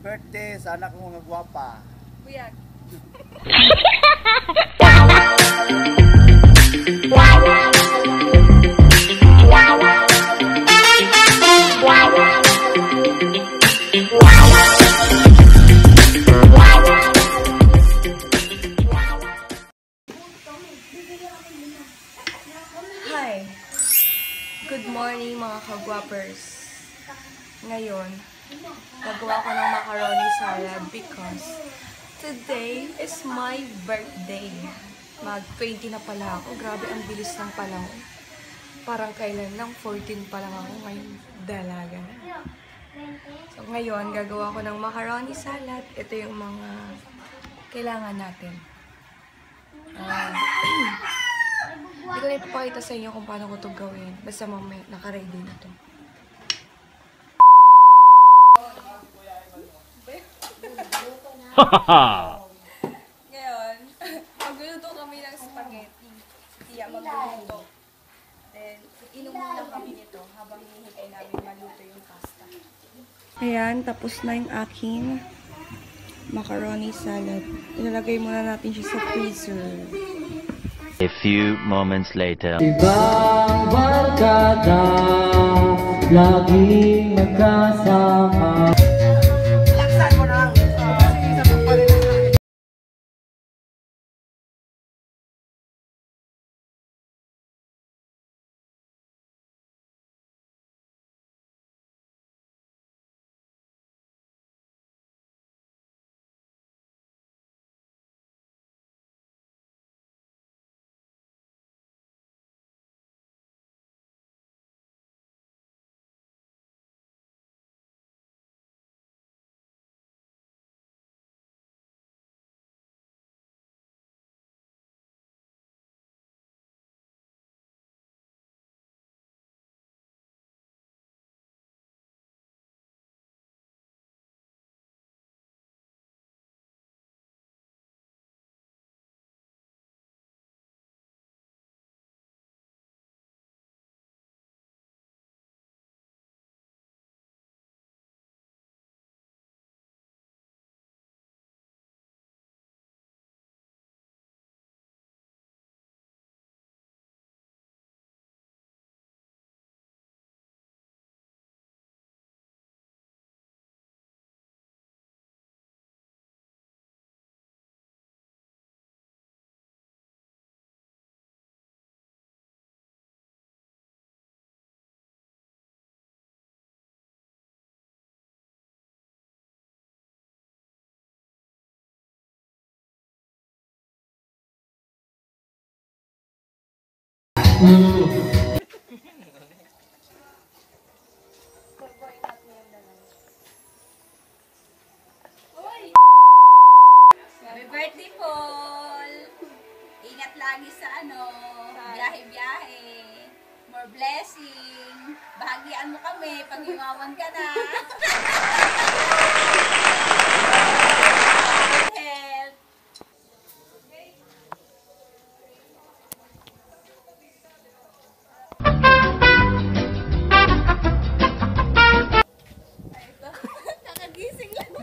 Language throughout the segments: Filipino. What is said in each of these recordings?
birthday sa anak ko mga gwapa. Buyag. Hi! Good morning mga kagwapers. Ngayon, nagawa ko ng macaroni salad because today is my birthday. Mag-20 na pala ako. Grabe, ang bilis ng panahon. Parang kailan lang, 14 pa lang ako. Ngayon, dalaga na. So ngayon, gagawa ko ng macaroni salad. Ito yung mga kailangan natin. Hindi ko na ipapakita sa inyo kung paano ko ito gawin. Basta mamaya, naka-ready na ito. Ngayon, magluluto kami ng spaghetti. Tiya, magluluto. Then, inom muna kami nito habang hinihintay namin maluto yung pasta. Ayan, tapos na yung aking macaroni salad. Ilalagay muna natin siya sa freezer. A few moments later. Ibang barkada, laging magkasama. Laksan mo na. Happy birthday, Paul! Ingat lagi sa biyahe-biyahe. More blessing. Bahagian mo kami pag iwawan ka na. Health. Nakagising lang.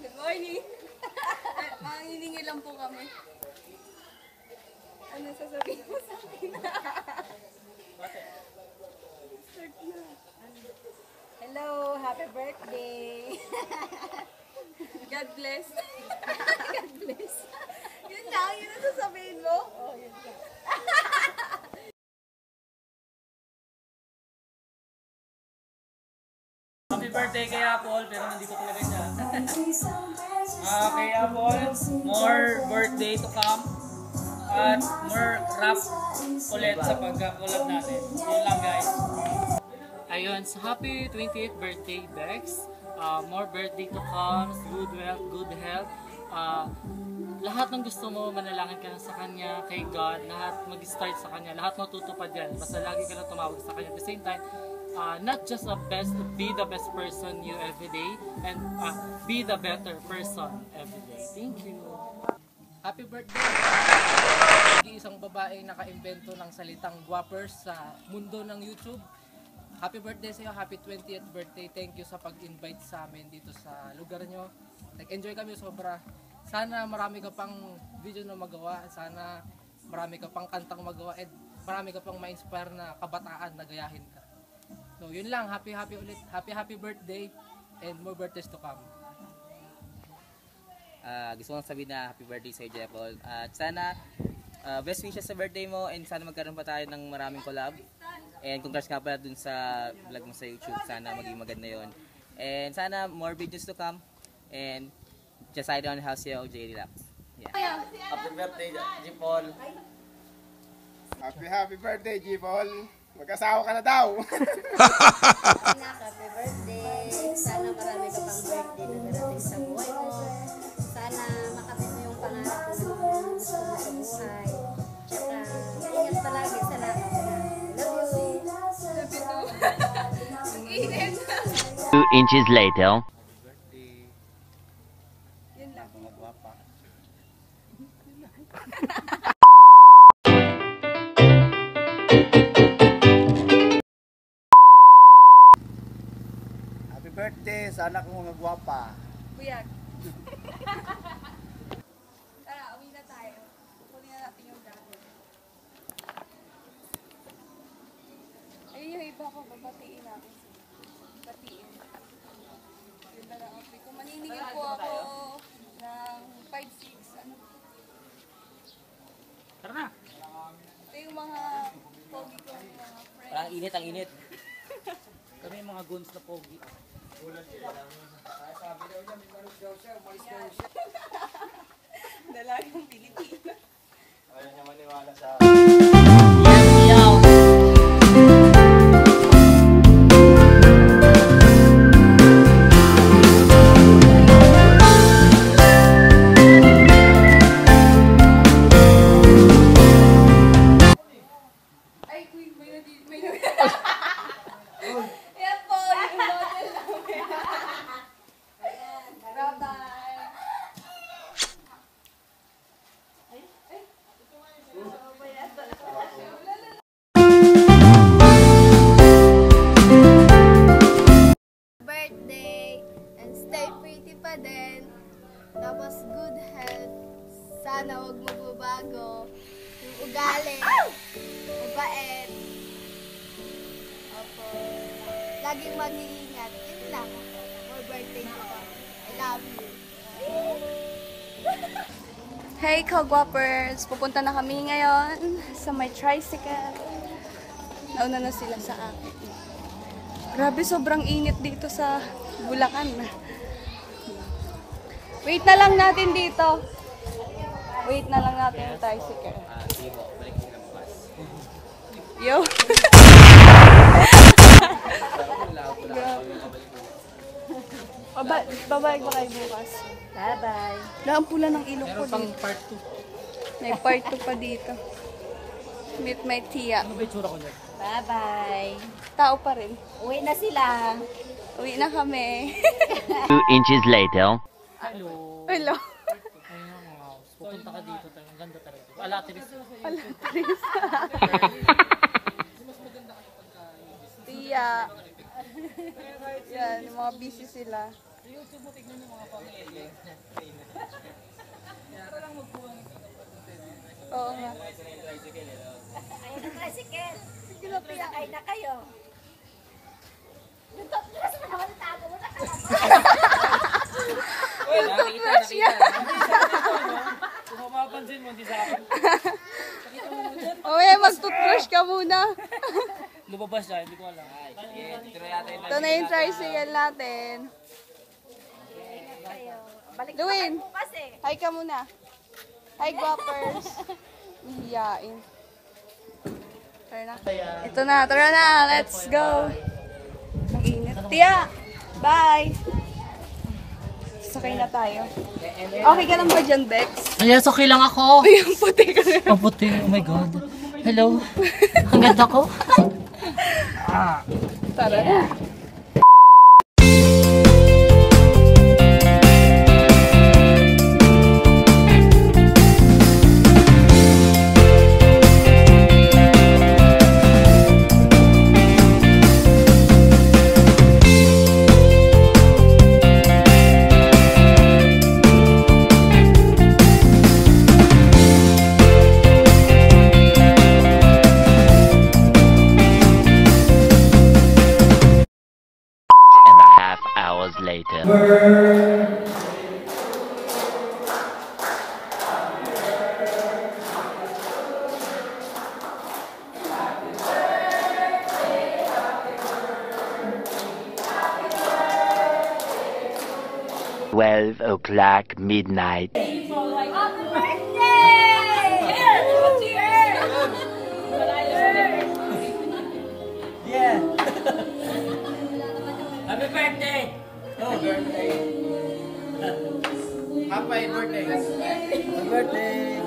Good morning. Manginingil lang po kami. Ano sasabihin mo sa akin? Start na. Hello, happy birthday. God bless. God bless. Yun lang, yun ang sasabihin mo? Oh, yun lang. Happy birthday kay Apple, pero nandito talaga siya. Kay Apple, more birthday to come. At more rap ulit sa pagka-collab natin. Yun lang, guys. Ayun, so happy 28th birthday, Dex. More birthday to come, good wealth, good health. Lahat ng gusto mo, manalangin ka na sa Kanya, kay God, lahat mag-start sa Kanya, lahat matutupad yan. Basta lagi ka na tumawag sa Kanya. At the same time, not just be the best person you every day, and be the better person every day. Thank you. Happy birthday! Isang babae naka-invento ng salitang guwapers sa mundo ng YouTube. happy birthday sa iyo, happy 20th birthday. Thank you sa pag-invite sa amin dito sa lugar nyo. Nag-enjoy kami sobra. Sana marami ka pang video na magawa. Sana marami ka pang kantang magawa. And marami ka pang ma-inspire na kabataan na gayahin ka. So yun lang, happy ulit. Happy birthday and more birthdays to come. Gusto kong sabihin na happy birthday sa iyo, Jepol. At sana best wishes sa birthday mo and sana magkaroon pa tayo ng maraming collab. And congrats nga pala dun sa vlog mo sa YouTube. Sana maging maganda yun. And sana more videos to come. And just hide on house yo, J Relax. Yeah. Happy birthday, Jipol. Happy birthday, Jipol. Mag-asawa ka na daw. Happy birthday. Sana marami ka pang birthday na darating sa buhay mo. Sana makamit mo yung pangarap mo na gusto mo sa buhay. Tsaka ingat palagi sa lahat. Love you. Love you too. Ang init. 2 inches later. Yun lang. Mga guwapa. Happy birthday sa anak mo mga guwapa. Buyag. Tara, uwi na tayo. Kunin na natin yung gamit. Ayun yung iba ko, babatiin natin. Batiin. Yun na lang. Okay. Kung maniningil po ako ng 5-6, ano. Tara na! Ito yung mga pogi ko, mga friends. Parang init, ang init. Kami yung mga goons na pogi. Dalagang Pilipino. Ayaw niya maniwala sa... Ay, uy, may Yan po, yung model namin. Ayan, bye-bye. Birthday and stay pretty pa din. Tapos good health. Sana huwag magbabago. Yung ugali. Mabait. Opo. Laging mag-iingat. Yun lang. More birthday ko pa. I love you. Hey, Kagwapers! Pupunta na kami ngayon sa my tricycle. Nauna na sila sa akin. Grabe, sobrang init dito sa Bulacan. Wait na lang natin dito. Wait na lang natin yung tricycle. Sige po, balik ko na bukas. Yo! Babalik ba kayo bukas? Bye-bye. Wala, ang pula ng ilong ko Meron pang dito. part 2. May part 2 pa dito. Meet my tia. Ano ba yung tsura ko dyan? Bye-bye. Tao pa rin. Uwi na sila. Uwi na kami. 2 inches later. Hello! Hello. Ayun nga mga house. Pupunta ka dito. Ang ganda talaga. Alatiris. Tia. Yan, yung mga busy sila. Oo nga. Ayun ang tricycle. Pinapiyakay na kayo. Yung top dress mo naman, tago mo na kalabas. Nakita. Kung mapapansin mo, hindi sa akin. Okay, mag-toothbrush ka muna. Lumabas siya, hindi ko alam. Ito na yung tricycle natin. Balik na Luwin, kayo bukas eh. hi ka muna. Hi, guapers. Hihiyain. Tara na. Ito na, tara na. Let's go. Ang init. Tia, bye. Sakay na tayo. Okay ka lang ba dyan, Bex? Yes, okay lang ako. Ay, ang puti ka na. Ang puti, oh my God. Hello. Ang ganda ko. Tara na. hours later. 12 o'clock midnight. Happy birthday! Happy birthday! Oh, birthday. Happy birthday. Happy birthday.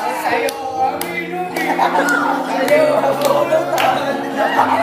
Sa'yo ang inumin, sa'yo ang pulutan.